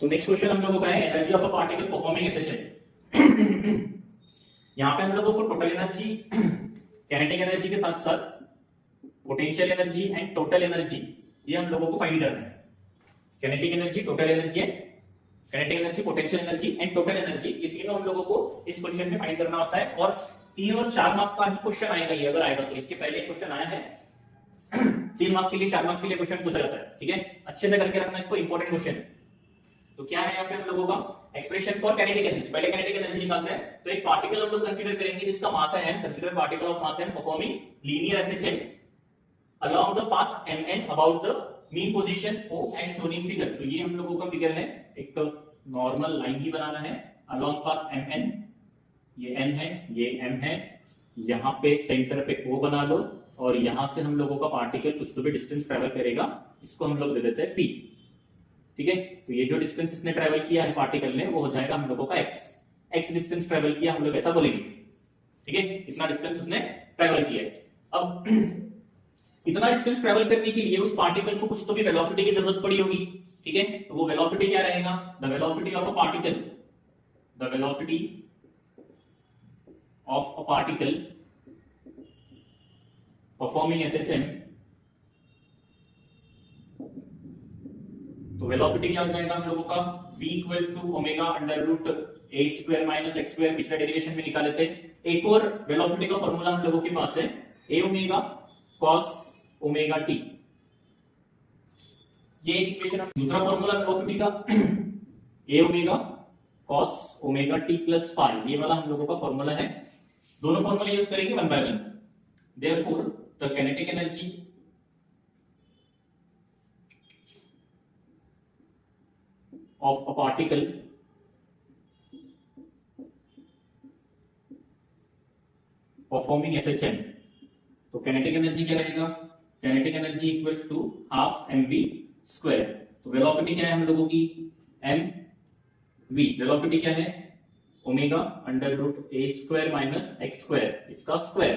तो next question हम लोगों का है energy of a particle performing SHL. यहाँ पे हम लोगों को टोटल एनर्जी, काइनेटिक एनर्जी के साथ साथ potential energy and total energy ये हम लोगों को फाइंड करना है। काइनेटिक एनर्जी, टोटल एनर्जी है, kinetic energy, potential energy and total energy, ये तीनों हम लोगों को इस क्वेश्चन में फाइंड करना होता है। और 3 और 4 मार्क का ही क्वेश्चन आएगा ये, अगर आएगा तो। इसके पहले एक क्वेश्चन आया है 3 मार्क के लिए, 4 मार्क के लिए क्वेश्चन पूछा जाता है, ठीक है। अच्छे से करके रखना इसको, इंपॉर्टेंट क्वेश्चन। तो क्या है यहाँ पे हम लोगों का एक्सप्रेशन फॉर काइनेटिक एनर्जी। पहले काइनेटिक एनर्जी निकालते हैं। तो एक पार्टिकल हम लोग कंसीडर करेंगे जिसका मास है m, consider particle of mass m performing linear SHL along the path mn about the mean position o as shown in figure। तो ये हम लोगों का फिगर है, एक नॉर्मल लाइन ही बनाना है along path mn, ये n है, ये m है, यहाँ पे सेंटर पे o बना लो, और यहां से हम लोगों का पार्टिकल कुछ तो भी डिस्टेंस ट्रेवल करेगा, इसको हम लोग दे देते हैं p, ठीक है। तो ये जो डिस्टेंस इसने ट्रेवल किया है पार्टिकल ने, वो हो जाएगा हम लोगों का x डिस्टेंस ट्रेवल किया, हम लोग ऐसा बोलेंगे, ठीक है। इतना डिस्टेंस उसने ट्रेवल किया है। अब इतना डिस्टेंस ट्रेवल करने के लिए उस पार्टिकल को कुछ तो भी वेलोसिटी की जरूरत पड़ी होगी, ठीक है। तो वो वेलोसिटी क्या रहेगा? The velocity of a particle, the velocity of a particle performing SHM. तो वेलोसिटी क्या हो जाएगा हम लोगों का? v equals to omega under root a square minus x square, पिछले डेरिवेशन में निकाले थे। एक और वेलोसिटी का फॉर्मूला हम लोगों के पास है, a omega cos omega t। ये एक इक्वेशन। दूसरा फॉर्मूला वेलोसिटी का a omega cos omega t plus phi, ये वाला हम लोगों का फॉर्मूला है। दोनों फॉर्मूले यूज करेंगे 1 by 1। Therefore the kinetic energy of a particle performing SHM। तो काइनेटिक एनर्जी क्या रहेगा? Kinetic energy equals to half mv square. तो वेलोसिटी क्या है हम लोगों की? mv। वेलोसिटी क्या है? Omega under root a square minus x square, इसका स्क्वायर।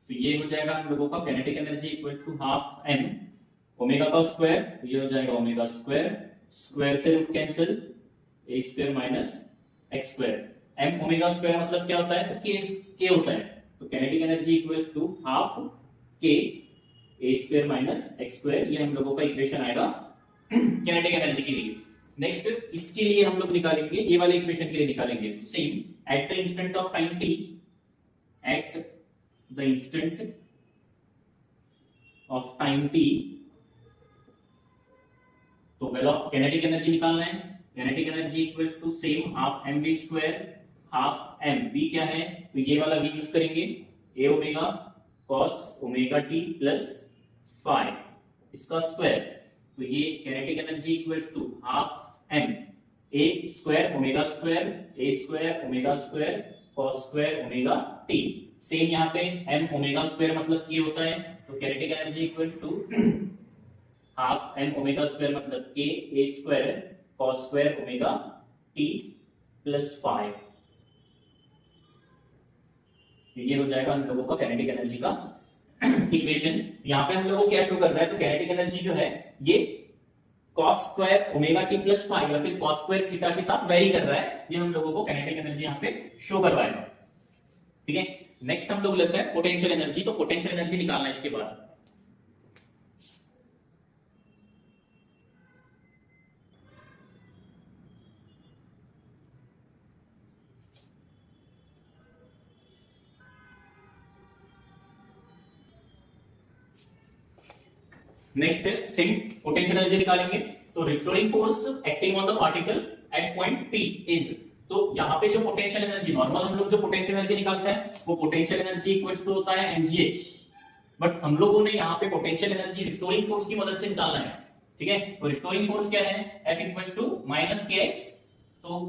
तो ये हो जाएगा हम लोगों का kinetic energy equals to half m omega का स्क्वायर, तो ये हो जाएगा ओमेगा स्क्वायर, स्क्वायर से root cancel, a square minus x square. m omega square मतलब क्या होता है? तो k होता है। तो kinetic energy equals to half k a square minus x square, ये हम लोगों का इक्वेशन आएगा काइनेटिक एनर्जी के लिए। नेक्स्ट इसके लिए हम लोग निकालेंगे, ये वाले इक्वेशन के लिए निकालेंगे same, at the instant of time t, at the instant of time t। तो काइनेटिक एनर्जी निकालना है। Kinetic energy equals to same half mv square, half m, v क्या है? तो ये वाला v यूज करेंगे, a omega cos omega t plus phi, इसका स्क्वायर। तो ये kinetic energy equals to half m a square omega square, a square omega square cos square omega t। Same यहाँ पे m ओमेगा स्क्वायर मतलब k होता है। तो kinetic energy equals to half m omega square मतलब k a square cos square omega t plus phi. ये हो जाएगा हम लोगों का काइनेटिक एनर्जी का इक्वेशन। यहाँ पे हम लोगों को क्या शो कर रहा है? तो काइनेटिक एनर्जी जो है ये cos square omega t plus phi या फिर cos स्क्वायर थीटा के साथ वेरी कर रहा है, ये हम लोगों को काइनेटिक एनर्जी यहाँ पे शो करवाएगा, ठीक है। नेक्स्ट हम लोग लेते हैं पोटेंशियल एनर्जी। तो पोटेंशियल एनर्जी निकालना है इसके बाद। नेक्स्ट है सेम पोटेंशियल एनर्जी निकालेंगे। तो restoring force acting on the particle at point P is, तो यहाँ पे जो पोटेंशियल एनर्जी, नॉर्मल हम लोग जो पोटेंशियल एनर्जी निकालते हैं वो पोटेंशियल एनर्जी इक्वल्स टू होता है mgh, बट हम लोगों ने यहाँ पे पोटेंशियल एनर्जी रिस्टोरिंग फोर्स की मदद से निकालना है, ठीक है। तो रिस्टोरिंग फोर्स क्या है? F equals to minus kx। तो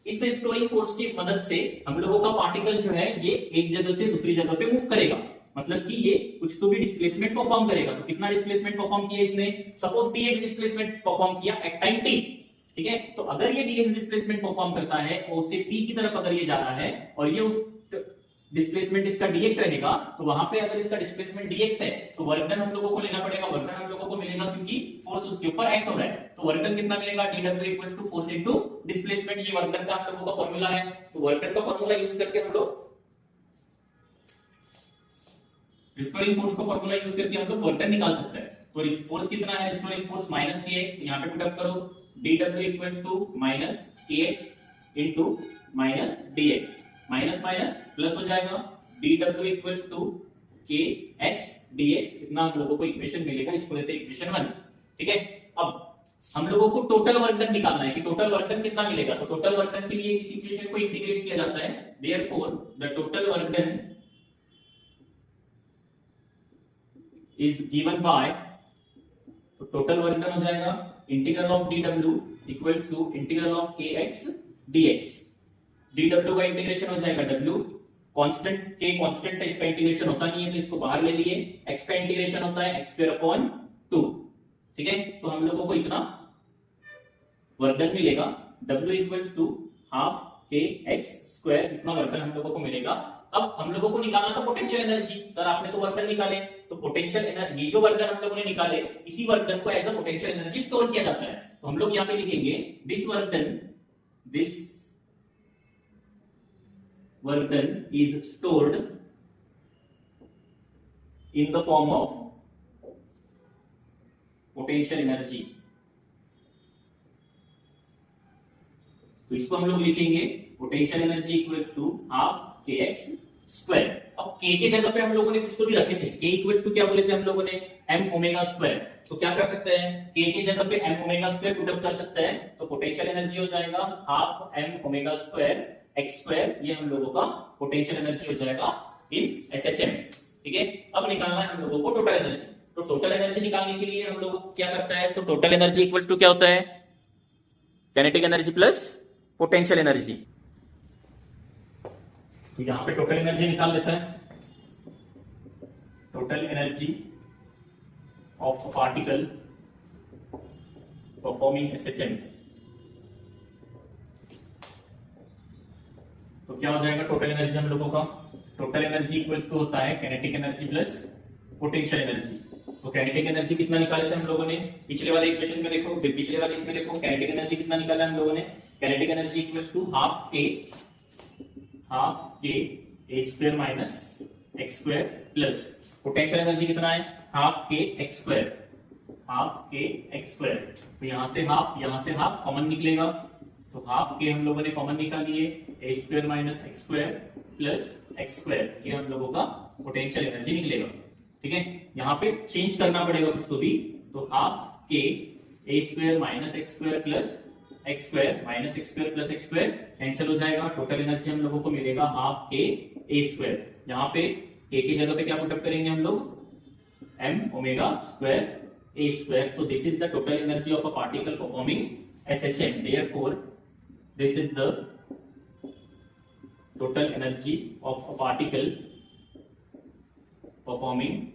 इस रिस्टोरिंग फोर्स की मदद से हम लोगों का पार्टिकल जो है ये एक जगह से दूसरी जगह पे मूव करेगा, मतलब कि ये कुछ तो भी डिस्प्लेसमेंट परफॉर्म करेगा। तो कितना डिस्प्लेसमेंट परफॉर्म किया इसने? सपोज dx डिस्प्लेसमेंट परफॉर्म किया एट टाइम t, ठीक है। तो अगर ये dx डिस्प्लेसमेंट परफॉर्म करता है और उससे p की तरफ अगर ये जा रहा है और ये उस डिस्प्लेसमेंट इसका dx रहेगा, तो वहां पे अगर इसका डिस्प्लेसमेंट dx है तो वर्क डन हम लोगों को लेना पड़ेगा, वर्क डन हम लोगों को मिलेगा क्योंकि फोर्स उसके ऊपर एक्ट हो रहा है, तो वर्क डन कितना मिलेगा, dw फोर्स इनटू डिस्प्लेसमेंट, ये वर्क डन का आप लोगों का फॉर्मूला है, तो वर्क डन का फॉर्मूला यूज करके हम लोग रिस्टोरिंग फोर्स का फॉर्मूला यूज करके हम लोग वर्क डन निकाल सकते हैं। तो फोर्स कितना है, रिस्टोरिंग फोर्स माइनस kx, यहां पे पुट अप करो, dw minus kx into minus dx, minus minus plus हो जाएगा, dw kx dx, इतना हम लोगों को इक्वेशन मिलेगा, इसको लेते हैं इक्वेशन 1। ठीक है, अब हम लोगों को टोटल वर्क डन निकालना है कि टोटल वर्क डन कितना मिलेगा, तो टोटल वर्क डन के लिए इस इक्वेशन को इंटीग्रेट किया जाता है, therefore the total work done is given by, तो टोटल वर्क डन हो जाएगा integral of dw equals to integral of kx dx, dw का इंटीग्रेशन हो जाएगा w, कांस्टेंट k कांस्टेंट है, इसका इंटीग्रेशन होता नहीं है तो इसको बाहर ले लिए, x का इंटीग्रेशन होता है x स्क्वायर अपॉन 2। ठीक है, तो हम लोगों को इतना वर्क डन मिलेगा, w equals to half kx square, इतना वर्क डन हम लोगों को मिलेगा। अब हम लोगों को निकालना था पोटेंशियल एनर्जी, सर आपने तो वर्क डन निकाले, तो पोटेंशियल एनर्जी, ये जो वर्क डन हम लोगों ने निकाले, इसी वर्क डन को as a potential energy store किया जाता है, तो हम लोग यहाँ पे लिखेंगे this work done is stored in the form of potential energy, तो इसको हम लोग लिखेंगे potential energy equals to half kx square. अब k के जगह पे हम लोगों ने कुछ तो भी रखे थे, k इक्वल्स टू क्या बोले थे हम लोगों ने, m ओमेगा स्क्वायर, तो क्या कर सकते हैं, k के जगह पे m omega square put up कर सकते हैं, तो पोटेंशियल एनर्जी हो जाएगा half m omega square x square, ये हम लोगों का पोटेंशियल एनर्जी हो जाएगा इन SHM। ठीक है, अब निकालना है हम लोगों को टोटल एनर्जी, तो टोटल एनर्जी निकालने के लिए हम लोग क्या करता है, तो टोटल एनर्जी इक्वल्स टू क्या होता है, kinetic energy plus potential energy, तो यहां पे टोटल एनर्जी निकाल लेता है, total energy of a particle performing SHM, तो क्या हो जाएगा टोटल एनर्जी हम लोगों का, टोटल एनर्जी इक्वल्स टू होता है kinetic energy plus potential energy, तो काइनेटिक एनर्जी कितना निकाले थे हम लोगों ने, पिछले वाले इक्वेशन में देखो, पिछले वाले इसमें देखो काइनेटिक एनर्जी कितना निकाला हम लोगों ने, kinetic energy equals to half k a square minus x square plus potential energy कितना है, हाफ k x स्क्वायर, तो यहां से हाफ कॉमन निकलेगा, तो हाफ k हम लोगों ने कॉमन निकाल लिए, a square minus x square plus x square, ये हम लोगों का पोटेंशियल एनर्जी निकलेगा। ठीक है, यहाँ पे चेंज करना पड़ेगा कुछ तो भी, तो half k a square minus x square plus x square minus x square plus x square cancel हो जाएगा, टोटल एनर्जी हम लोगों को मिलेगा हाफ k a स्क्वायर, यहाँ पे k की जगह पे क्या पुट अप करेंगे हम लोग, m omega square a square, तो this is the total energy of a particle performing SHM, therefore this is the total energy of a particle performing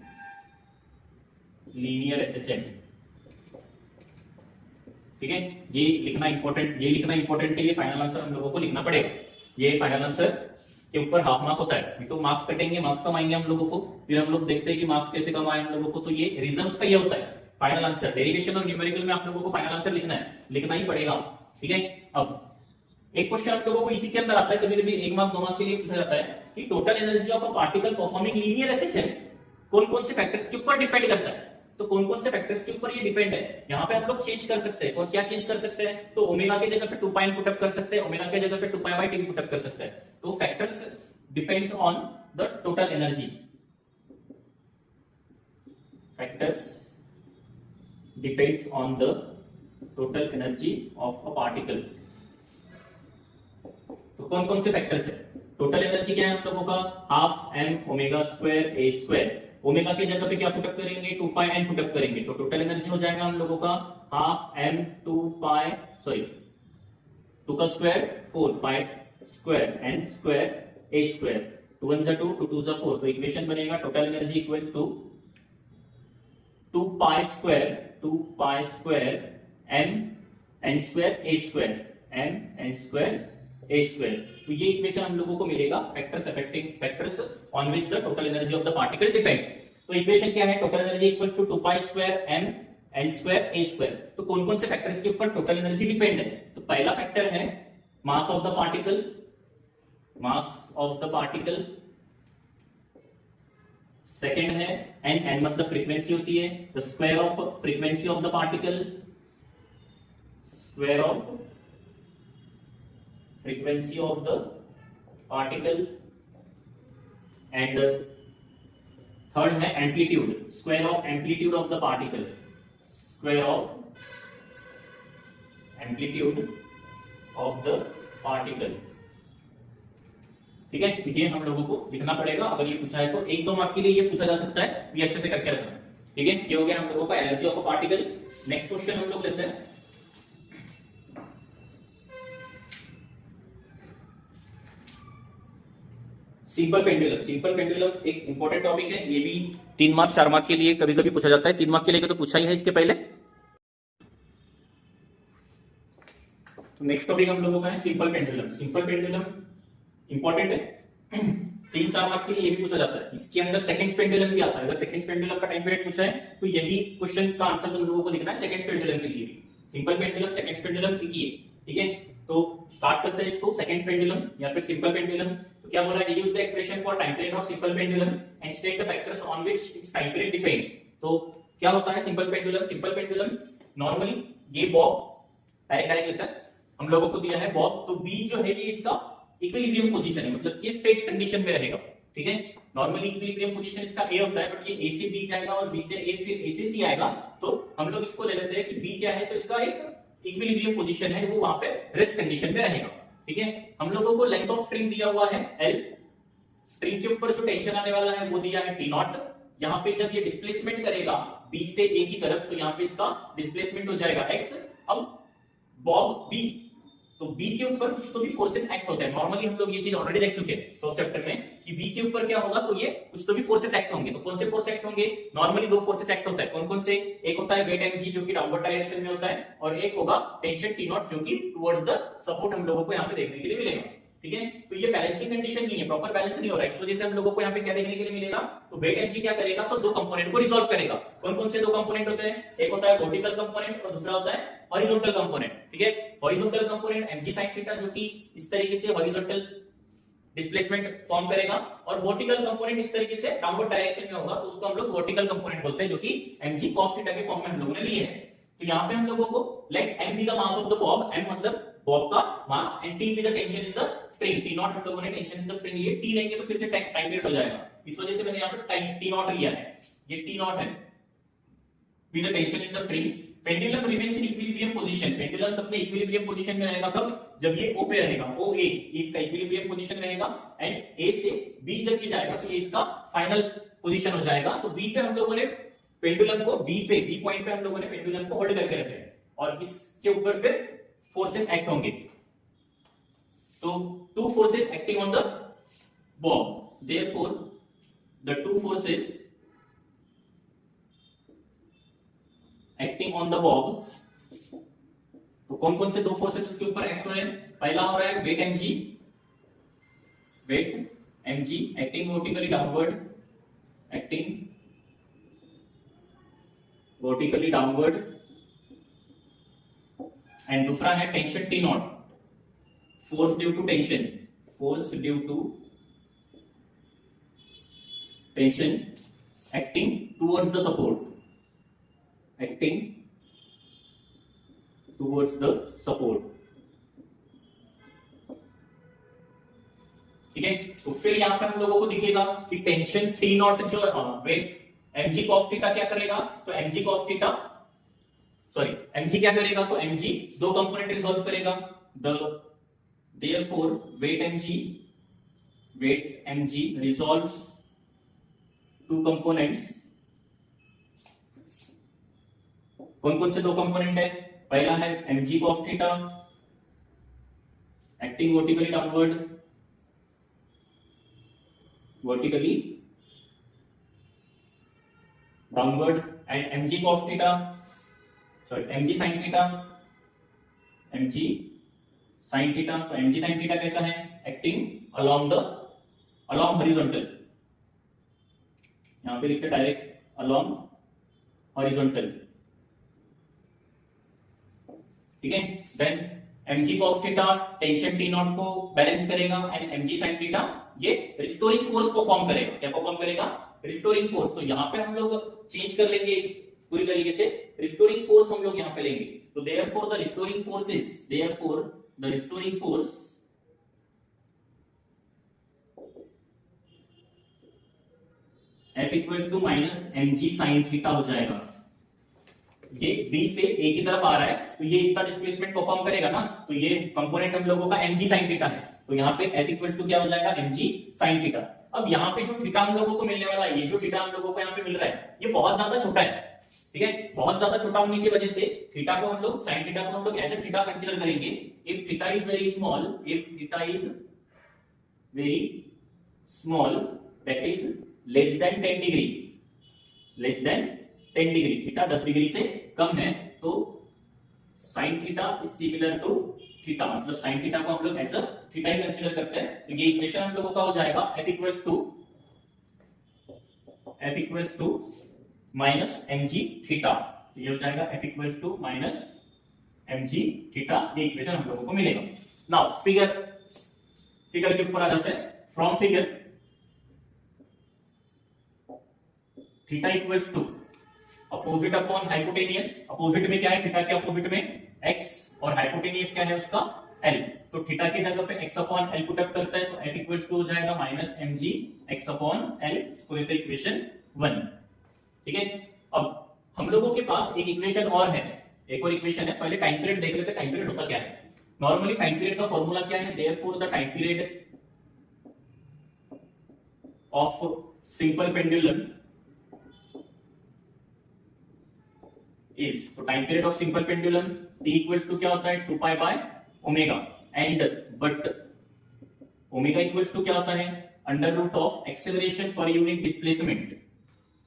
linear SHM। ठीक है, ये लिखना इंपॉर्टेंट है, ये फाइनल आंसर हम लोगों को लिखना पड़ेगा, ये फाइनल आंसर के ऊपर हाफ मार्क होता है, तो मार्क्स कटेंगे, मार्क्स कम आएंगे हम लोगों को, फिर हम लोग देखते हैं कि मार्क्स कैसे कम आए हम लोगों को, तो ये रीजन उसका ये होता है, फाइनल आंसर डेरिवेशन और न्यूमेरिकल में आप लोगों को फाइनल आंसर लिखना ही पड़ेगा। ठीक है, अब एक क्वेश्चन आप लोगों को इसी के अंदर आता है, कभी कभी 1 मार्क 2 मार्क के लिए पूछा जाता है कि total energy of a particle performing linear SHM कौन कौन से फैक्टर्स के ऊपर डिपेंड करता है, तो कौन कौन से फैक्टर्स के ऊपर ये डिपेंड है, यहाँ पे हम लोग चेंज कर सकते हैं, और क्या चेंज कर सकते हैं, तो ओमेगा के जगह पे 2 पाई पुट अप कर सकते हैं, ओमेगा के जगह पे 2 pi bye t put up कर सकते हैं, तो factors depends on the total energy, factors depends on the total energy of a particle, तो कौन कौन से फैक्टर्स है, टोटल एनर्जी क्या है हम लोगों का, half m omega square a square, omega की जगह पे क्या पुट अप करेंगे, 2 पाई n पुट अप करेंगे, तो टोटल एनर्जी हो जाएगा हम लोगों का हाफ m 2 का square 4 pi square n square a square, 2 1 जा 2 2 2 जा 4, तो इक्वेशन बनेगा total energy equals to 2 pi square m n square a square m n square a square. तो ये इक्वेशन हम लोगों को मिलेगा factors affecting factors on which the total energy of the particle depends. तो इक्वेशन क्या है, total energy equals to 2 pi square m l square a square. तो कौन कौन से फैक्टर्स के ऊपर टोटल एनर्जी डिपेंड है? तो पहला फैक्टर है mass of the particle, mass of the particle. Second है एन मतलब फ्रीक्वेंसी होती है, the square of frequency of the particle, square of frequency of the particle. And third है amplitude, square of amplitude of the particle, square of amplitude of the particle. ठीक है, तो ये हम लोगों को लिखना पड़ेगा। अगर ये पूछा है तो 1-2 मार्क के लिए ये पूछा जा सकता है, ये अच्छे से करके रखना। ठीक है, ये हो गया हम लोगों का energy of a particle. Next question हम लोग लेते हैं सिंपल पेंडुलम। सिंपल पेंडुलम एक इंपॉर्टेंट टॉपिक है, ये भी 3 मार्क 4 मार्क के लिए कभी कभी पूछा जाता है। 3 मार्क के लिए तो पूछा ही है इसके पहले। तो नेक्स्ट टॉपिक हम लोगों का है simple pendulum. Simple pendulum important है, 3-4 मार्क के लिए ये भी पूछा जाता है। इसके अंदर सेकंड पेंडुलम भी आता है। अगर सेकंड पेंडुलम का टाइम पीरियड पूछा है तो यही क्वेश्चन का आंसर तुम लोगों को लिखना है सेकंड पेंडुलम के लिए भी। सिंपल पेंडुलम सेकंड पेंडुलम एक ही है। ठीक है, तो स्टार्ट करते हैं इसको, सेकंड पेंडुलम या फिर सिंपल पेंडुलम। तो क्या बोला, deduce the expression for time period of simple pendulum and state the factors on which it's time period depends. तो क्या होता है simple pendulum? Simple pendulum normally ये बॉब डायरेक्ट लेता है, हम लोगों को दिया है बॉब। तो बी जो है ये इसका इक्विलिब्रियम पोजीशन है, मतलब ये स्टेट कंडीशन में रहेगा। ठीक है, नॉर्मली इक्विलिब्रियम पोजीशन इसका ए होता है, बट ये ए से बी जाएगा और बी से ए फिर ए से सी आएगा। तो हम लोग इसको ले लेते हैं कि बी क्या है, तो इसका एक इक्विलिब्रियम पोजीशन है, वो वहां पे रेस्ट कंडीशन में रहेगा। ठीक है, हम लोगों को लेंथ ऑफ स्ट्रिंग दिया हुआ है एल, स्ट्रिंग के ऊपर जो टेंशन आने वाला है वो दिया है टी नॉट। यहाँ पे जब ये डिस्प्लेसमेंट करेगा बी से ए की तरफ, तो यहाँ पे इसका डिस्प्लेसमेंट हो जाएगा एक्स। अब बॉब बी, तो बी के ऊपर कुछ तो भी फोर्सेस एक्ट होते हैं। नॉर्मली हम लोग ये चीज ऑलरेडी देख चुके हैं फर्स्ट चैप्टर में कि बी के ऊपर क्या होगा, तो ये कुछ तो भी फोर्सेस एक्ट होंगे। तो कौन से फोर्स एक्ट होंगे? नॉर्मली 2 फोर्सेस एक्ट होता है। कौन कौन से? एक होता है वेट एमजी जो कि डाउनवर्ड डायरेक्शन में होता है, और एक होगा टेंशन टी नॉट जो कि टुवर्ड्स द सपोर्ट हम लोगों को यहाँ पे देखने के लिए मिलेगा। ठीक है, तो ये बैलेंसिंग कंडीशन नहीं है, प्रॉपर बैलेंस नहीं हो रहा है, इस वजह से हम लोगों को यहाँ पे क्या देखने के लिए मिलेगा, तो वेट एमजी क्या करेगा, तो 2 कंपोनेंट को रिजॉल्व करेगा। कौन कौन से 2 कंपोनेंट होते हैं? एक होता है वर्टिकल कंपोनेंट और दूसरा होता है हॉरिजॉन्टल कंपोनेंट। ठीक है, horizontal component mg sin theta जो कि इस तरीके से हॉरिजॉन्टल डिस्प्लेसमेंट फॉर्म करेगा, और वर्टिकल कंपोनेंट इस तरीके से डाउनवर्ड डायरेक्शन में होगा, तो उसको हम लोग वर्टिकल कंपोनेंट बोलते हैं, जो कि mg cos थीटा के फॉर्म में हम लोगों ने लिए है। तो यहाँ पे हम लोगों को let m be the mass of the bob, m मतलब बॉब का mass, and t be the tension in the spring, t not हम लोगों ने टेंशन इन द स्प्रिंग लिए। t लेंगे तो फिर से टाइम पीरियड हो जाएगा, इस वजह से मैंने यहाँ पे t नॉट लिया है। ये t नॉट है with the tension in the string. Pendulum remains in equilibrium position. Pendulum अपने equilibrium position में रहेगा कब? जब ये O पे रहेगा, OA इसका equilibrium position रहेगा, एंड A से B जब ये जाएगा तो ये इसका फाइनल पोजीशन हो जाएगा। तो B पे हम लोगों ने पेंडुलम को B पॉइंट पे हम लोगों ने पेंडुलम को होल्ड करके रखे हैं, और इसके ऊपर फिर फोर्सेस एक्ट होंगे। तो 2 forces acting on the bob, therefore the 2 forces acting on the Bob, तो कौन कौन से 2 फोर्सेस उसके ऊपर एक्ट हो रहे हैं? पहला हो रहा है weight mg, weight mg acting vertically downward, acting vertically downward, and दूसरा है tension T naught, force due to tension, force due to tension acting towards the support, acting towards the support। ठीक है, तो फिर यहां पर हम लोगों को दिखेगा कि टेंशन टी नॉट जो वेट mg cos थीटा क्या करेगा, तो mg cos theta sorry mg क्या करेगा, तो mg 2 कंपोनेंट रिजॉल्व करेगा। therefore weight mg resolves 2 components। कौन कौन से 2 कंपोनेंट है? पहला है mg cos theta acting vertically downward, and mg cos theta sorry mg sin theta, mg sine theta, तो mg साइन थीटा कैसा है, एक्टिंग अलोंग हॉरिजॉन्टल, यहां पे लिखते डायरेक्ट अलोंग हॉरिजॉन्टल, ठीक है। Then mg cos theta tension T naught को balance करेगा एंड mg sin थीटा ये रिस्टोरिंग फोर्स परफॉर्म करेगा। क्या परफॉर्म करेगा, रिस्टोरिंग फोर्स। तो यहाँ पे हम लोग चेंज कर लेंगे पूरी तरीके से, रिस्टोरिंग फोर्स हम लोग यहाँ पे लेंगे। तो therefore the restoring force is, therefore the restoring force F equals to minus mg sin theta हो जाएगा। ये B से A की तरफ आ रहा है, तो ये इतना डिस्प्लेसमेंट परफॉर्म करेगा ना, तो ये कंपोनेंट हम लोगों का mg sin थीटा है। तो यहाँ पे F इक्वल्स टू क्या हो जाएगा, mg sin थीटा। अब यहाँ पे जो थीटा हम लोगों को मिलने वाला है, ये जो थीटा हम लोगों को यहाँ पे मिल रहा है, ये बहुत ज्यादा छोटा है, ठीक है। बहुत ज्यादा छोटा होने की वजह से थीटा को हम लोग, sin थीटा को हम लोग एज ए थीटा कंसीडर करेंगे। If theta is very small, if theta is very small, that is less than 10 degree, less than 10 degree, theta 10 degree से कम है, तो sin theta is similar to theta, मतलब sin theta को हम लोग as a theta ही consider करते हैं। तो ये इक्वेशन हम लोगों का हो जाएगा F equals to minus mg theta, ये हो जाएगा F equals to minus mg theta, ये इक्वेशन हम लोगों को मिलेगा। नाउ फिगर के ऊपर आ जाते हैं। From figure theta equals to opposite upon hypotenuse, opposite में क्या है, थीटा के अपोजिट में x और हाइपोटेनियस क्या है उसका l, तो थीटा की जगह पे x upon l put up करता है, तो f इक्वल्स टू हो जाएगा minus mg x upon l, इसको लेते हैं इक्वेशन 1, ठीक है। अब हम लोगों के पास एक इक्वेशन और है, एक और इक्वेशन है। पहले टाइम पीरियड देख लेते हैं, टाइम पीरियड होता क्या है। नॉर्मली टाइम पीरियड का फॉर्मूला क्या है, therefore the time period of simple pendulum is, तो time period of simple pendulum t equals to क्या होता है, 2 pi by omega, and but omega equals to क्या होता है, under root of acceleration per unit displacement.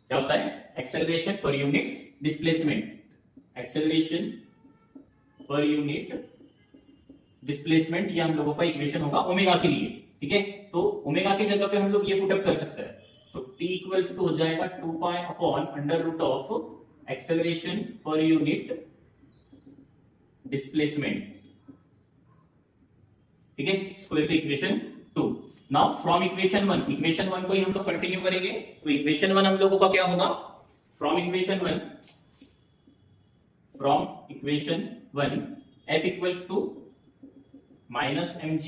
क्या होता है, acceleration per unit displacement, acceleration per unit displacement, ये हम लोगों का इक्वेशन होगा ओमेगा के लिए, ठीक है। तो ओमेगा की जगह पे हम लोग ये पुट अप कर सकते हैं, तो t इक्वल्स टू हो जाएगा 2 pi upon under root of acceleration per unit displacement, ठीक है। इसको लेते हैं equation 2। Now from equation 1, equation 1 को ही हम लोग कंटिन्यू करेंगे। तो इक्वेशन 1 हम लोगों का क्या होगा, from equation 1 f equals to minus mg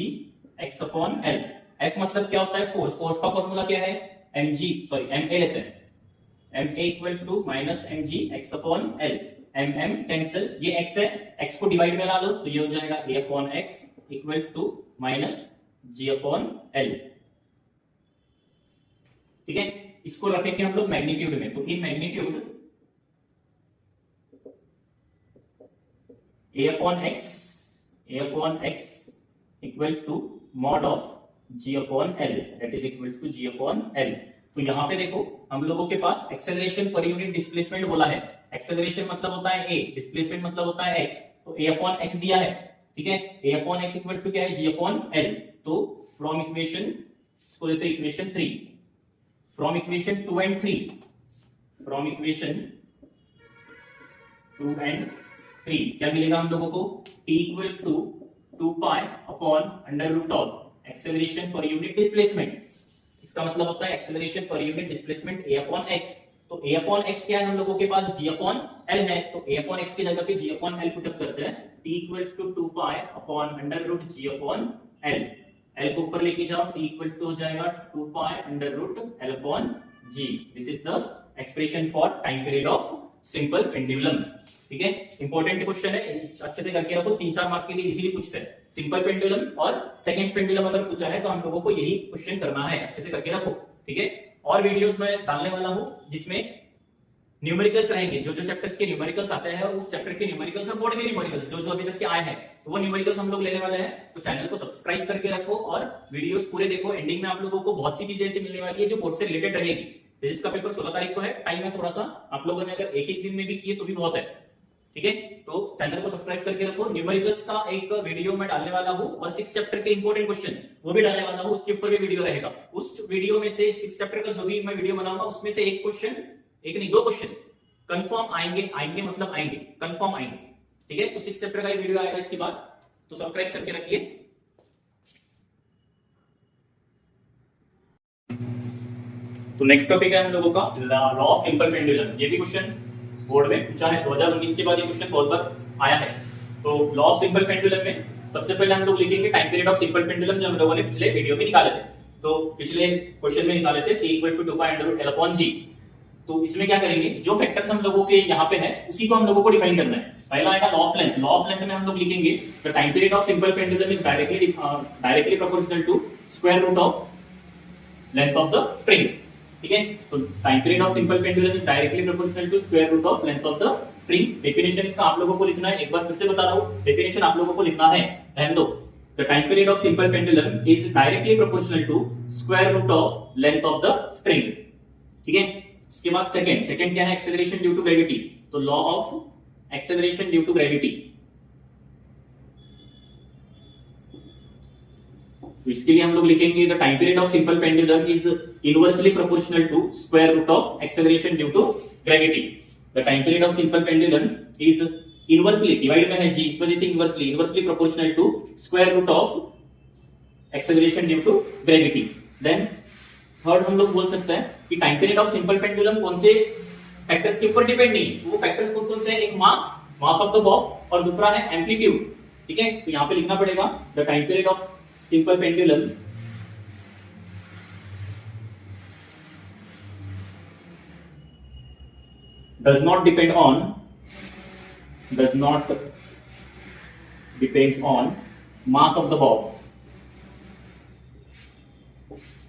x upon l। f मतलब क्या होता है, फोर्स, फोर्स का फॉर्मूला क्या है, ma लेते हैं, ma equals to minus mg x upon l, mm cancel, ये x है, x को डिवाइड में ला लो, तो ये हो जाएगा a upon x equals to minus g upon l, ठीक है। इसको रखेंगे हम लोग मैग्नीट्यूड में, तो in magnitude a upon x equals to mod of g upon l, that is equals to g upon l। तो यहाँ पे देखो हम लोगों के पास एक्सेलरेशन पर यूनिट डिस्प्लेसमेंट बोला है, एक्सेलरेशन मतलब होता है a, डिस्प्लेसमेंट मतलब होता है x, तो a अपॉन x दिया है, ठीक है। a upon x equals to क्या है, g अपॉन l। तो फ्रॉम इक्वेशन, इसको लेते हैं equation 3, from equation 2 and 3, from equation 2 and 3 क्या मिलेगा हम लोगों को, t equals to 2 pi upon under root of acceleration per unit displacement, इसका मतलब होता है acceleration per unit displacement a upon x। तो a अपॉन x क्या है हम लोगों के पास, g अपॉन l है, तो a अपॉन x की जगह पे g upon l put up करते हैं, t equals to 2 pi upon under root g upon l, l को ऊपर लेके जाओ, t इक्वल्स टू हो जाएगा 2 pi under root l upon g। This is the expression for time period of simple pendulum, ठीक है। इंपॉर्टेंट क्वेश्चन है, अच्छे से करके रखो, 3-4 मार्क के लिए इजीली पूछते हैं। सिंपल पेंडुलम और सेकंड पेंडुलम अगर पूछा है तो हम लोगों को यही क्वेश्चन करना है, अच्छे से करके रखो, ठीक है। और वीडियोस में डालने वाला हूं जिसमें न्यूमेरिकल्स रहेंगे, जो जो चैप्टर्स के न्यूमेरिकल्स आते हैं और उस चैप्टर के न्यूमेरिकल्स और बोर्ड के न्यूमेरिकल्स जो जो अभी तक के आए हैं, तो वो न्यूमेरिकल्स हम लोग लेने वाले हैं। तो चैनल को सब्सक्राइब करके रखो और वीडियोस पूरे देखो, एंडिंग में आप लोगों को बहुत सी चीजें ऐसी मिलने वाली है जो बोर्ड से रिलेटेड रहेगी। फिजिक्स का पेपर 16 तारीख को है, टाइम है थोड़ा सा, आप लोगों ने अगर एक दिन में भी किए तो भी बहुत है, ठीक है। ठीक है, तो चैनल को सब्सक्राइब करके रखो। न्यूमेरिकल्स का एक वीडियो मैं डालने वाला हूं और 6 चैप्टर के इंपॉर्टेंट क्वेश्चन वो भी डालने वाला हूं, उसके ऊपर भी वीडियो रहेगा। उस वीडियो में से 6 चैप्टर का जो भी मैं वीडियो बनाऊंगा उसमें से एक क्वेश्चन, एक नहीं 2 क्वेश्चन कंफर्म आएंगे। आएंगे मतलब आएंगे, कंफर्म आएंगे। ठीक है, तो 6 चैप्टर का वीडियो आएगा इसके बाद, तो सब्सक्राइब करके रखिए। तो नेक्स्ट टॉपिक है हम लोगों का लॉ ऑफ सिंपल पेंडुलम। ये भी क्वेश्चन बोर्ड में पूछा है, 2019 के बाद ये क्वेश्चन बहुत बार आया है। तो लॉ ऑफ सिंपल पेंडुलम में सबसे पहले हम लोग लिखेंगे time period of simple pendulum, जो हम लोगों ने पिछले वीडियो में निकाले थे। तो पिछले क्वेश्चन में निकाले थे t = 2π√L/g। तो इसमें क्या करेंगे, जो फैक्टर्स हम लोगों के यहाँ पे है उसी को हम लोगों को डिफाइन करना है। पहला आएगा law of length. Law of length में हम लोग लिखेंगे the time period of simple pendulum is directly proportional to square root of length of the spring. ठीक है, तो time period of simple pendulum is directly proportional to square root of length of the spring. Definition इसका आप लोगों को लिखना है, एक बार फिर से बता रहा हूं, डेफिनेशन आप लोगों को लिखना है। ध्यान दो, the time period of simple pendulum is directly proportional to square root of length of the spring. ठीक है, उसके बाद सेकंड क्या है, एक्सेलरेशन ड्यू टू ग्रेविटी। तो law of acceleration due to gravity, तो इसके लिए हम लोग लिखेंगे the time period of simple pendulum is inversely proportional to square root of acceleration due to gravity. The time period of simple pendulum is inversely, divide में है g, इस वजह से inversely proportional to square root of acceleration due to gravity. Then third हम लोग बोल सकते हैं कि time period of simple pendulum कौन से फैक्टर्स के ऊपर डिपेंड नहीं है। वो फैक्टर्स कौन कौन से हैं, एक मास ऑफ द बॉब और दूसरा है एम्पलीट्यूड। ठीक है, तो यहां पे लिखना पड़ेगा the time period of simple pendulum does not depend on mass of the bob,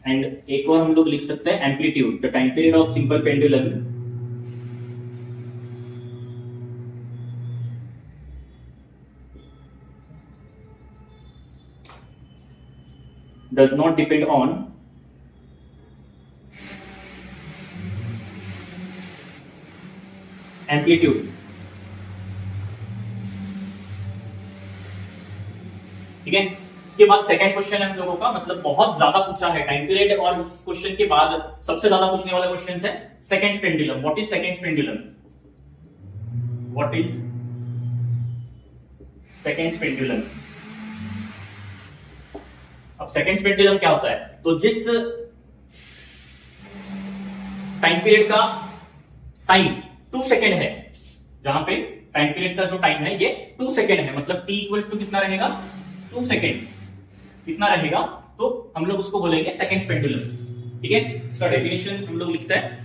and एक और हम लोग लिख सकते हैं amplitude. The time period of simple pendulum does not depend on amplitude. ठीक है, इसके बाद सेकंड क्वेश्चन है हम लोगों का, मतलब बहुत ज्यादा पूछा है टाइम पीरियड, और इस क्वेश्चन के बाद सबसे ज्यादा पूछने वाला क्वेश्चन है second pendulum. What is second pendulum? What is second pendulum? अब सेकंड पेंडुलम क्या होता है, तो जिस टाइम पीरियड का टाइम 2 सेकेंड है, जहां पे टाइम पीरियड का जो टाइम है ये 2 सेकेंड है, मतलब t इक्वल्स टू कितना रहेगा, 2 सेकेंड कितना रहेगा, तो हम लोग उसको बोलेंगे सेकंड पेंडुलम। ठीक है, इसका डेफिनेशन हम लोग लिखते हैं।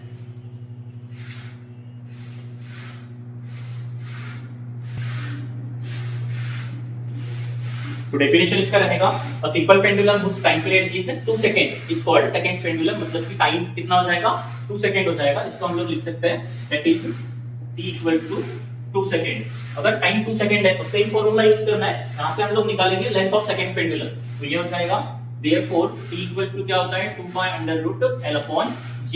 तो डेफिनेशन इसका रहेगा a simple pendulum whose time period is 2 second is called second pendulum, मतलब कि टाइम कितना हो जाएगा, 2 सेकंड हो जाएगा। इसको हम लोग लिख सकते हैं that is t equals to 2 second. अगर टाइम 2 सेकंड है तो सेम फॉर्मूला यूज करना है, यहां से हम लोग निकालेंगे लेंथ ऑफ सेकंड पेंडुलम। तो ये हो जाएगा देयरफॉर t इक्वल्स टू क्या होता है, 2π√L/g।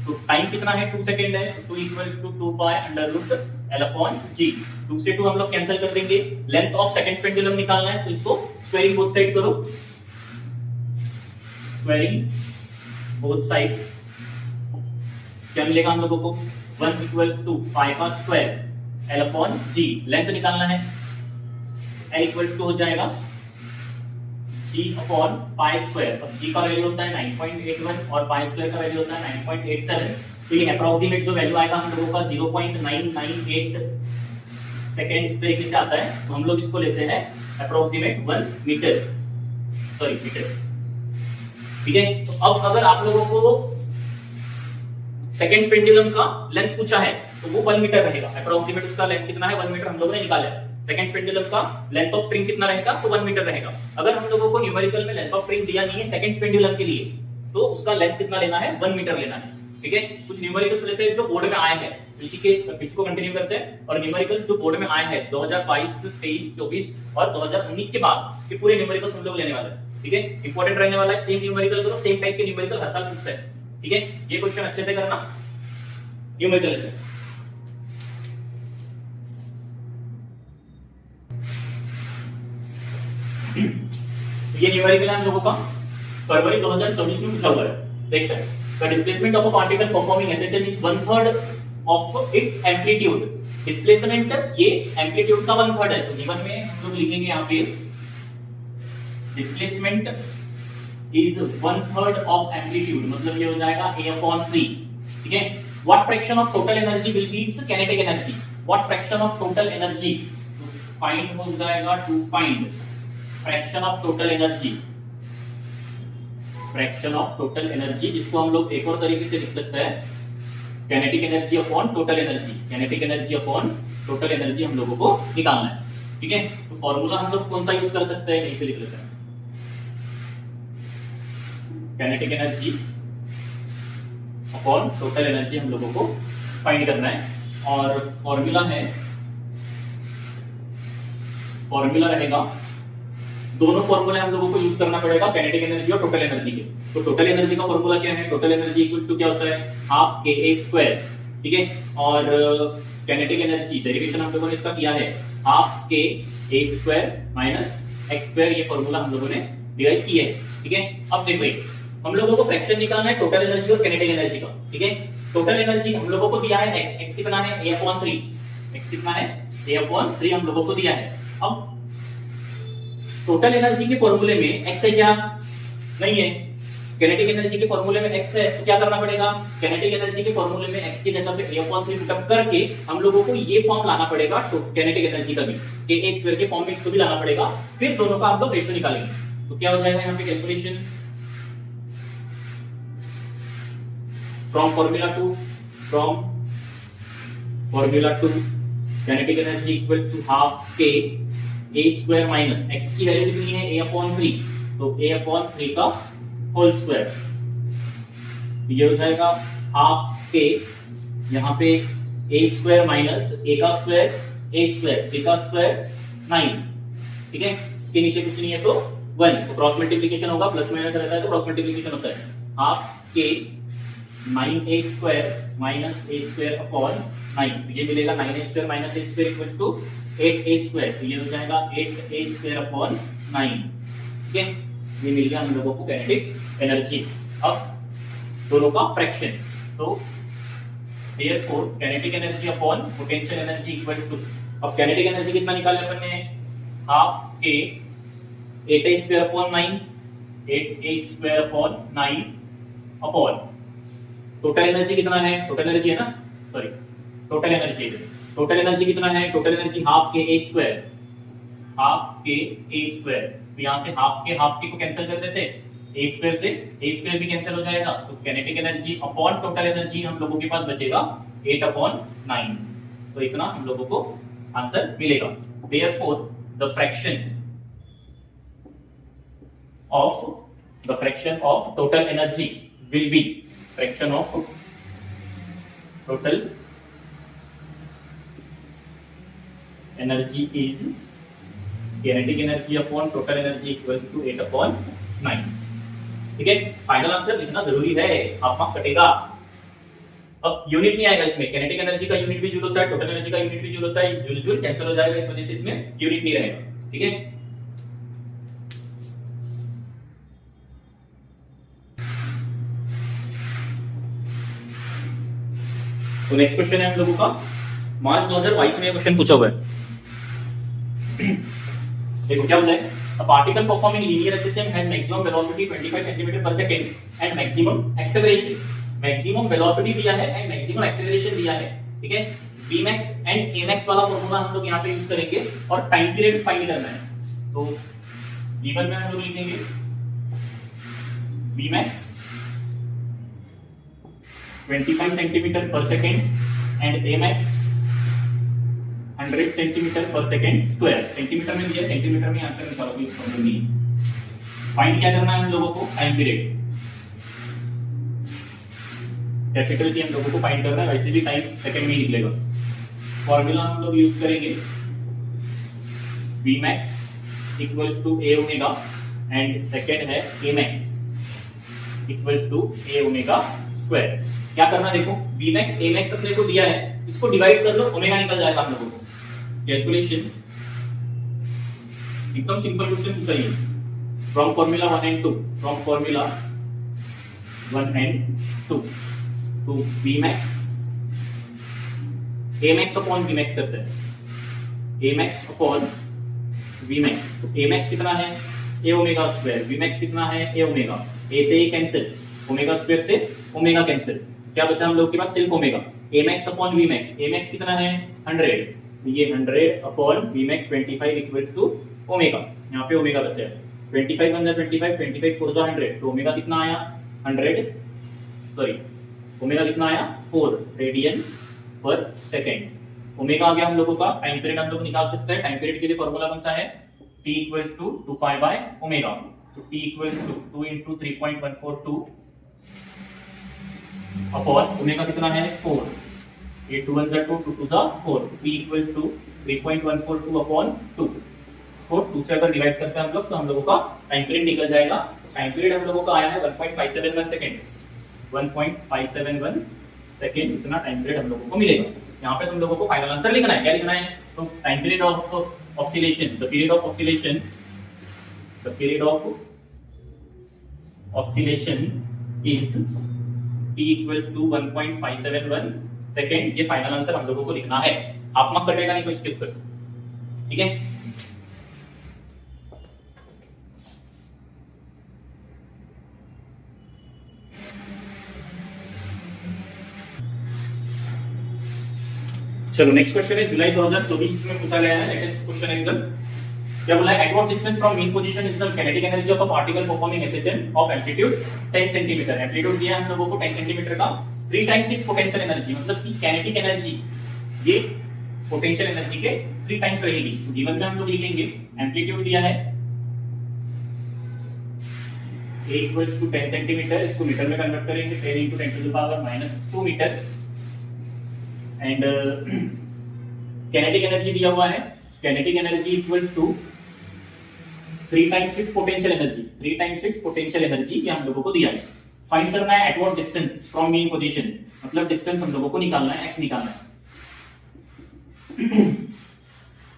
तो टाइम कितना है, 2 सेकंड है, तो 2 इक्वल्स टू 2π√L/g। 2 से 2 हम लोग कैंसिल कर देंगे। लेंथ ऑफ सेकंड पेंडुलम निकालना है, तो इसको स्क्वायरिंग बोथ साइड करो, स्क्वायरिंग बोथ साइड। क्या मिलेगा हम लोगों को, 1 इक्वल्स टू पाई का स्क्वायर L/g। लेंथ निकालना है, L इक्वल्स टू हो जाएगा g अपॉन पाई स्क्वायर। अब g का वैल्यू होता है 9.81 और पाई स्क्वायर का वैल्यू होता है 9.87। तो ये अप्रोक्सीमेट जो वैल्यू आएगा हम लोगों का 0.998 सेकेंड इस तरीके से आता है। तो हम लोग इसको लेते हैं अप्रोक्सीमेट 1 मीटर, सॉरी मीटर। ठीक है, तो अब अगर आप लोगों को सेकंड पेंडुलम का लेंथ पूछा है तो वो 1 मीटर रहेगा। अप्रोक्सीमेट उसका लेंथ कितना है, 1 मीटर हम लोगों ने निकाला है। सेकंड पेंडुलम का लेंथ ऑफ स्प्रिंग कितना रहेगा, तो 1 मीटर रहेगा। अगर हम लोगों को न्यूमेरिकल में लेंथ ऑफ स्प्रिंग दिया नहीं है सेकंड पेंडुलम के लिए, तो उसका लेंथ कितना लेना है, 1 मीटर लेना है। ठीक है, कुछ न्यूमेरिकल्स लेते हैं जो बोर्ड में आए हैं, इसी को कंटिन्यू करते हैं। और न्यूमेरिकल्स जो बोर्ड में आए हैं 2022, 23, 24 और 2019 के बाद के पूरे न्यूमेरिकल्स हम लोग लेने वाले हैं। ठीक है, इंपॉर्टेंट रहने वाला है। सेम न्यूमेरिकल करो, सेम टाइप के न्यूमेरिकल हर साल पूछते हैं। ठीक है, ये क्वेश्चन अच्छे से करना। न्यूमेरिकल लेते हैं। ये न्यूमेरिकल है हम लोगों का, फरवरी 2024 में पूछा हुआ है। देखते हैं, the displacement of a particle performing SHM is 1/3 of its amplitude. Displacement ये एम्पलीट्यूड का 1/3 है, तो गिवन में हम लोग लिखेंगे यहाँ पे डिस्प्लेसमेंट इज 1/3 ऑफ एम्पलीट्यूड, मतलब ये हो जाएगा a/3। ठीक है, what fraction of total energy will be its kinetic energy. What fraction of total energy, find हो जाएगा, to find fraction of total energy. Fraction of total energy, जिसको हम लोग एक और तरीके से लिख सकते हैं, kinetic energy upon total energy. Kinetic energy upon total energy हम लोगों को निकालना है। ठीक है, तो फॉर्मूला हम लोग कौन सा यूज कर सकते हैं, यहीं पे लिख लेते हैं, kinetic energy upon total energy हम लोगों को फाइंड करना है। और फॉर्मूला रहेगा, दोनों फॉर्मूले हम लोगों को यूज करना पड़ेगा, काइनेटिक एनर्जी और टोटल एनर्जी के। तो टोटल एनर्जी का फॉर्मूला क्या है, टोटल एनर्जी इक्वल्स टू क्या होता है, हाफ के ए स्क्वायर। ठीक है, और काइनेटिक एनर्जी डेरिवेशन हम लोगों ने इसका किया है, हाफ के ए स्क्वायर माइनस एक्स स्क्वायर। ये फॉर्मूला हम लोगों ने डिराइव किया है। ठीक है, अब देखो हम लोगों को फ्रैक्शन निकालना है टोटल एनर्जी और काइनेटिक एनर्जी का। ठीक है, टोटल एनर्जी हम लोगों को दिया है x, x कितना है a/3, x कितना है a/3 हम लोगों को दिया है। अब टोटल एनर्जी के फॉर्मूले में x है क्या, नहीं है, काइनेटिक एनर्जी के फॉर्मूले में x है, तो क्या करना पड़ेगा, काइनेटिक एनर्जी के फॉर्मूले में x की जगह पे a/3 पुटअप करके हम लोगों को ये फॉर्म लाना पड़ेगा, तो काइनेटिक एनर्जी का भी ka² के फॉर्म में इसको भी लाना पड़ेगा, फिर दोनों का हम लोग रेशियो निकालेंगे। तो क्या हो जाएगा यहाँ पे calculation, from formula 2 kinetic energy equals to half k a square minus x की वैल्यू कितनी है a/3, तो a/3 का होल स्क्वायर, ये हो जाएगा हाफ k, यहाँ पे a स्क्वायर माइनस a का स्क्वायर a स्क्वायर, a का स्क्वायर 9। ठीक है, इसके नीचे कुछ नहीं है तो 1, तो क्रॉस मल्टीप्लिकेशन होगा, प्लस माइनस रहता है तो क्रॉस मल्टीप्लिकेशन होता है, half k 9a square minus a square upon 9, तो ये मिलेगा 9a square minus a square equals to 8a square, तो ये हो जाएगा 8a स्क्वायर अपॉन 9। ठीक है, ये मिल गया हम लोगों को काइनेटिक एनर्जी। अब दोनों का फ्रैक्शन, तो therefore kinetic energy upon potential energy equals to, अब काइनेटिक एनर्जी कितना निकाला अपन ने, हाफ के 8a square upon 9, 8a square upon 9 अपॉन टोटल एनर्जी कितना है, टोटल एनर्जी है ना, sorry total energy, total energy कितना है, टोटल एनर्जी हाफ के a स्क्वायर, हाफ के a स्क्वायर, तो यहां से हाफ के को कैंसिल कर देते, a स्क्वायर से a स्क्वायर भी कैंसिल हो जाएगा, तो kinetic energy upon total energy हम लोगों के पास बचेगा 8/9, तो इतना हम लोगों को आंसर मिलेगा। Therefore the fraction of total energy will be, fraction of total energy is kinetic energy upon total energy equal to 8/9। ठीक है, फाइनल आंसर लिखना जरूरी है, आपका कटेगा। अब यूनिट नहीं आएगा इसमें, काइनेटिक एनर्जी का यूनिट भी जूल होता है, टोटल एनर्जी का यूनिट भी जूल होता है, जूल जूल कैंसिल हो जाएगा, इस वजह से इसमें यूनिट नहीं रहेगा। ठीक है, तो नेक्स्ट क्वेश्चन है हम लोगों का, मार्च 2022 में क्वेश्चन पूछा हुआ है। देखो क्या बोला है, a particle performing linear SHM has maximum velocity 25 cm per second and maximum acceleration, maximum velocity दिया है and maximum acceleration दिया है। ठीक है, Vmax and Amax वाला फॉर्मूला हम लोग यहाँ पे यूज करेंगे और टाइम पीरियड फाइंड करना है। तो गिवन में हम लोग लिखेंगे Vmax 25 cm per second and Amax 100 cm per second square, centimetre में दिया, सेंटीमीटर में आंसर निकालोगे, इस प्रॉब्लम में फाइंड क्या करना है हम लोगों को, टाइम पीरियड, कैपिटल टी हम लोगों को फाइंड करना है, वैसे भी टाइम सेकंड में ही निकलेगा। फॉर्मूला हम लोग यूज करेंगे Vmax equals to a omega and second है Amax equals to a omega square. क्या करना देखो, Vmax Amax अपने को दिया है, इसको डिवाइड कर लो, ओमेगा निकल जाएगा हम लोगों को। कैलकुलेशन एकदम सिंपल क्वेश्चन पूछा है, from formula 1 and 2, from formula 1 and 2 तो Vmax Amax अपॉन Vmax करते हैं, Amax अपॉन Vmax। तो Amax कितना है a ओमेगा स्क्वायर, Vmax कितना है a ओमेगा, a से a कैंसिल, ओमेगा स्क्वायर से ओमेगा कैंसिल, क्या बचा हम लोग के पास सिर्फ omega. Amax upon Vmax, Amax कितना है 100, ये 100 अपॉन Vmax 25 इक्वल्स टू ओमेगा, यहाँ पे ओमेगा बचा है 25 वन 25, 25 4 100, तो ओमेगा कितना आया 100, सॉरी ओमेगा कितना आया 4 रेडियन पर सेकेंड। ओमेगा आ गया हम लोगों का, टाइम पीरियड हम लोग निकाल सकते हैं, टाइम पीरियड के लिए फॉर्मूला कौन सा है, t equals to 2 pi by omega, तो t equals to 2 into 3.142 upon omega कितना है 4, ये 2 1 2 2 2 4, t इक्वल्स टू 3.142 अपॉन 2 को 2 से अगर डिवाइड करते हैं हम लोग तो हम लोगों का टाइम पीरियड निकल जाएगा। टाइम पीरियड हम लोगों का आया है 1.571 सेकंड, 1.571 सेकंड इतना टाइम पीरियड हम लोगों को मिलेगा। यहाँ पे तुम लोगों को फाइनल आंसर लिखना है, क्या लिखना है, तो time period of oscillation, the period of oscillation, the period of oscillation is t equals to 1.571 second, ये फाइनल आंसर हम लोगों को लिखना है। आप मत कटेगा नहीं तो स्किप कर, ठीक है। चलो नेक्स्ट क्वेश्चन है जुलाई 2024 में पूछा गया है, लेटेस्ट क्वेश्चन है एकदम। क्या बोला है, at what distance from mean position is the kinetic energy of a particle performing SHN of amplitude 10 centimetre. Amplitude दिया हम लोगों को 10 सेंटीमीटर का, 3 टाइम्स इट्स पोटेंशियल एनर्जी, मतलब कि काइनेटिक एनर्जी ये पोटेंशियल एनर्जी के 3 टाइम्स रहेगी। तो गिवन में हम लोग लिखेंगे एम्पलीट्यूड दिया है a इक्वल्स टू 10 सेंटीमीटर, इसको मीटर में कन्वर्ट करेंगे 10 into 10 to the power -2 metre, and kinetic energy दिया हुआ है, kinetic energy equals to 3 times 6 potential energy, 3 times 6 potential energy ये हम लोगों को दिया है। फाइंड करना है at what distance from mean position, मतलब डिस्टेंस हम लोगों को निकालना है, x निकालना है।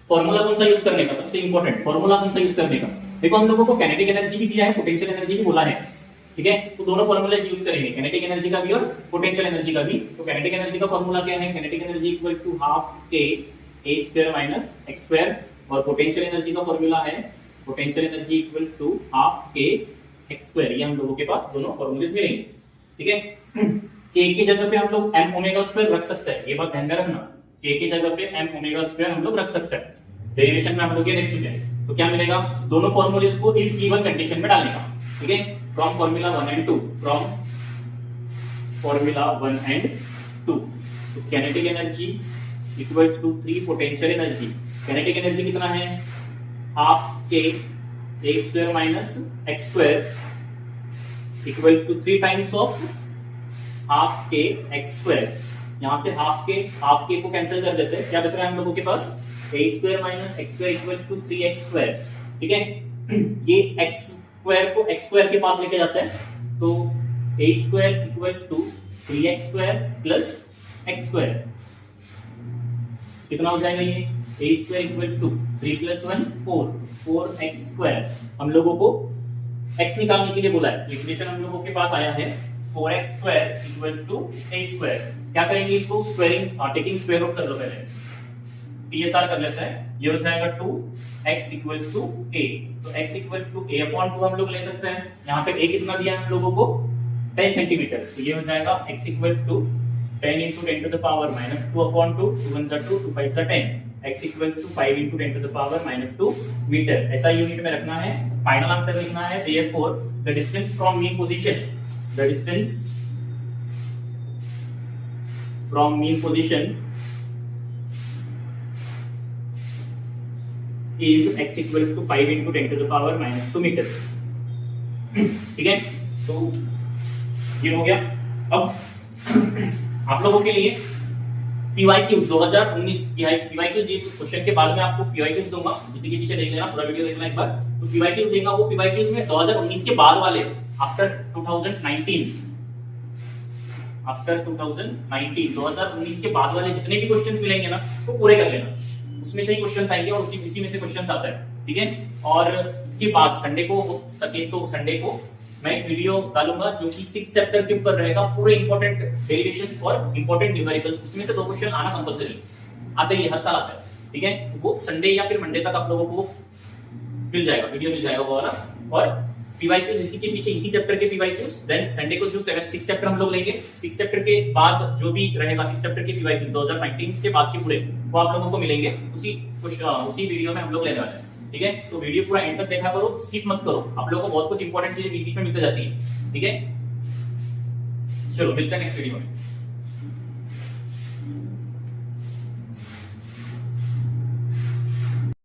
फॉर्मूला कौन सा यूज करने का, सबसे इंपॉर्टेंट फॉर्मूला कौन सा यूज करने का, देखो हम लोगों को काइनेटिक एनर्जी भी दिया है, पोटेंशियल एनर्जी भी बोला है, ठीक है, तो दोनों फॉर्मूले यूज करेंगे, काइनेटिक एनर्जी का भी और पोटेंशियल एनर्जी का भी। तो काइनेटिक एनर्जी का फॉर्मूला क्या है, kinetic energy equals to half k a square minus x square, और पोटेंशियल एनर्जी का फॉर्मूला है potential energy equals to half k x square, ये हम लोगों के पास दोनों फॉर्मूले मिलेंगे, ठीक है। k की जगह पे हम लोग m ओमेगा स्क्वायर रख सकते हैं, ये बात ध्यान में रखना, k की जगह पे m ओमेगा स्क्वायर हम लोग रख सकते हैं, डेरिवेशन में हम लोग ये देख चुके हैं। तो क्या मिलेगा, दोनों फॉर्मूले को इस गिवन कंडीशन में डालने का, ठीक है, from formula 1 and 2, from formula 1 and 2, तो kinetic energy equals to 3 potential energy, kinetic energy कितना है half k a square minus x square equals to 3 times of half k x square, यहां से हाफ k को cancel कर देते हैं, क्या बच रहा है हम लोगों के पास a square minus x square equals to 3x square, ठीक है। ये x स्क्वायर को x स्क्वायर के पास लेके जाते हैं, तो a square equals to 3x square plus x square, कितना हो जाएगा ये a square equals to 3 + 1 4, 4x square. हम लोगों को x निकालने के लिए बोला है, इक्वेशन हम लोगों के पास आया है 4x square equals to a square. क्या करेंगे इसको, स्क्वायरिंग, टेकिंग स्क्वायर रूट कर लो पहले, TSR कर लेते हैं, ये हो जाएगा 2x इक्वल्स टू a, तो x equals to a upon 2 हम लोग ले सकते हैं, यहाँ पे a कितना दिया है हम लोगों को 10 सेंटीमीटर, तो ये हो जाएगा x equals to 10 into 10 to the power -2 upon 2, 2 1 2, 2 5 10, x equals to 5 into 10 to the power -2 metre, ऐसा यूनिट में रखना है। फाइनल आंसर लिखना है, therefore the distance from mean position, the distance from mean position is x equals to 5 into 10 to the power -2 metre, ठीक है। तो ये हो गया। अब आप लोगों के लिए PYQs 2019 PYQs, ये क्वेश्चन के बाद में आपको PYQs दूंगा, इसी के पीछे देख लेना, पूरा वीडियो देखना एक बार। तो PYQs देंगे, वो PYQs में 2019 के बाद वाले, आफ्टर 2019 2019 के बाद वाले जितने भी क्वेश्चंस मिलेंगे ना, वो पूरे कर लेना, उसमें से ही क्वेश्चंस आएंगे और उसी में से क्वेश्चंस आता है। ठीक है। और इसके बाद संडे को सके तो संडे को मैं एक वीडियो डालूंगा जो कि 6 चैप्टर के ऊपर रहेगा, पूरे इंपॉर्टेंट डेरिवेशंस और इंपॉर्टेंट न्यूमेरिकल्स, उसमें से 2 क्वेश्चन आना कंपलसरी आते ही हर साल आता है, ठीक है। तो वो संडे या फिर मंडे तक आप लोगों को मिल जाएगा, वीडियो मिल जाएगा वो वाला। और पीवाईक्यूज इसी के पीछे, इसी चैप्टर के पीवाईक्यूज, देन संडे को जो 6 चैप्टर हम लोग लेंगे, 6 चैप्टर के बाद जो भी रहेगा 6 चैप्टर के पीवाईक्यूज 2019 के बाद के पूरे वो आप लोगों को मिलेंगे उसी वीडियो में हम लोग लेने वाले हैं, ठीक है। तो वीडियो पूरा एंड तक देखा करो, स्किप मत करो, आप लोगों को बहुत कुछ इंपॉर्टेंट चीजें बीच में मिलते जाती है, ठीक है। चलो मिलते हैं नेक्स्ट वीडियो में।